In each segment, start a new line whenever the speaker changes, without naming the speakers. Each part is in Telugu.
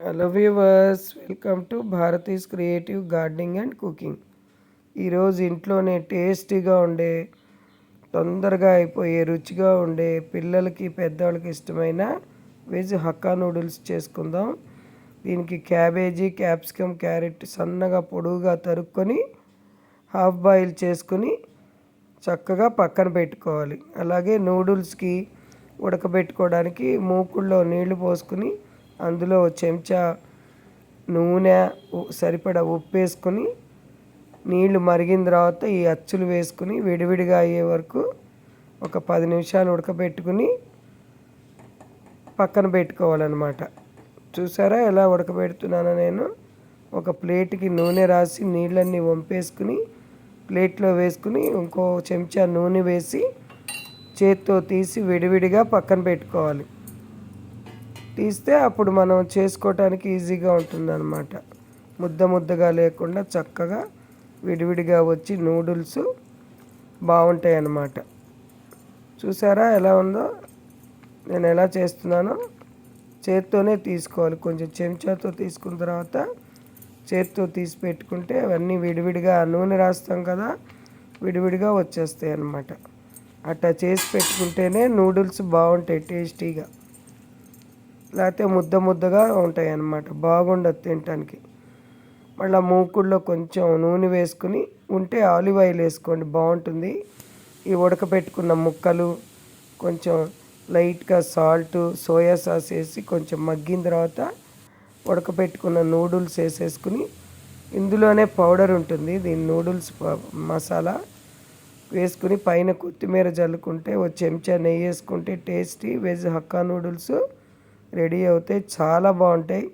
Hello viewers, welcome to Bharati's creative gardening and cooking. ఈరోజు ఇంట్లోనే టేస్టీగా ఉండే, తొందరగా అయిపోయే, రుచిగా ఉండే, పిల్లలకి పెద్దవాళ్ళకి ఇష్టమైన వెజ్ హక్కా నూడిల్స్ చేసుకుందాం. దీనికి క్యాబేజీ, క్యాప్సికమ్, క్యారెట్ సన్నగా పొడుగుగా తరుక్కొని హాఫ్ బాయిల్ చేసుకుని చక్కగా పక్కన పెట్టుకోవాలి. అలాగే నూడిల్స్కి ఉడకబెట్టుకోవడానికి మూకుల్లో నీళ్లు పోసుకుని అందులో చెంచా నూనె, సరిపడా ఉప్పు వేసుకొని నీళ్లు మరిగిన తర్వాత ఈ అచ్చులు వేసుకుని విడివిడిగా అయ్యే వరకు ఒక 10 నిమిషాలు ఉడకబెట్టుకుని పక్కన పెట్టుకోవాలన్నమాట. చూసారా ఎలా ఉడకబెడుతున్నానో నేను. ఒక ప్లేట్కి నూనె రాసి నీళ్ళన్నీ వంపేసుకుని ప్లేట్లో వేసుకుని ఇంకో చెంచా నూనె వేసి చేత్తో తీసి విడివిడిగా పక్కన పెట్టుకోవాలి. తీస్తే అప్పుడు మనం చేసుకోవటానికి ఈజీగా ఉంటుందన్నమాట. ముద్దగా లేకుండా చక్కగా విడివిడిగా వచ్చి నూడిల్స్ బాగుంటాయి అన్నమాట. చూసారా ఎలా ఉందో, నేను ఎలా చేస్తున్నానో. చేత్తోనే తీసుకోవాలి. కొంచెం చెంచాతో తీసుకున్న తర్వాత చేత్తో తీసి పెట్టుకుంటే అవన్నీ విడివిడిగా నూనె రాస్తాం కదా, విడివిడిగా వచ్చేస్తాయి అన్నమాట. అట్లా చేసి పెట్టుకుంటేనే నూడిల్స్ బాగుంటాయి టేస్టీగా. లేకపోతే ముద్దగా ఉంటాయి అన్నమాట, బాగుండదు తినటానికి. మళ్ళీ మూకుడులో కొంచెం నూనె వేసుకుని ఉంటే ఆలివ్ ఆయిల్ వేసుకోండి, బాగుంటుంది. ఈ ఉడకపెట్టుకున్న ముక్కలు కొంచెం లైట్గా సాల్ట్, సోయా సాస్ వేసి కొంచెం మగ్గిన తర్వాత ఉడకపెట్టుకున్న నూడిల్స్ వేసేసుకుని ఇందులోనే పౌడర్ ఉంటుంది, దీని నూడిల్స్ మసాలా వేసుకుని పైన కొత్తిమీర జల్లుకుంటే ఒక చెంచా నెయ్యి వేసుకుంటే tasty veg hakka noodles ready అవుతాయి. చాలా బాగుంటాయి.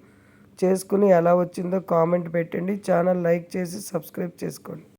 చేసుకుని ఎలా వచ్చిందో కామెంట్ పెట్టండి. ఛానల్ లైక్ చేసి సబ్స్క్రైబ్ చేసుకోండి.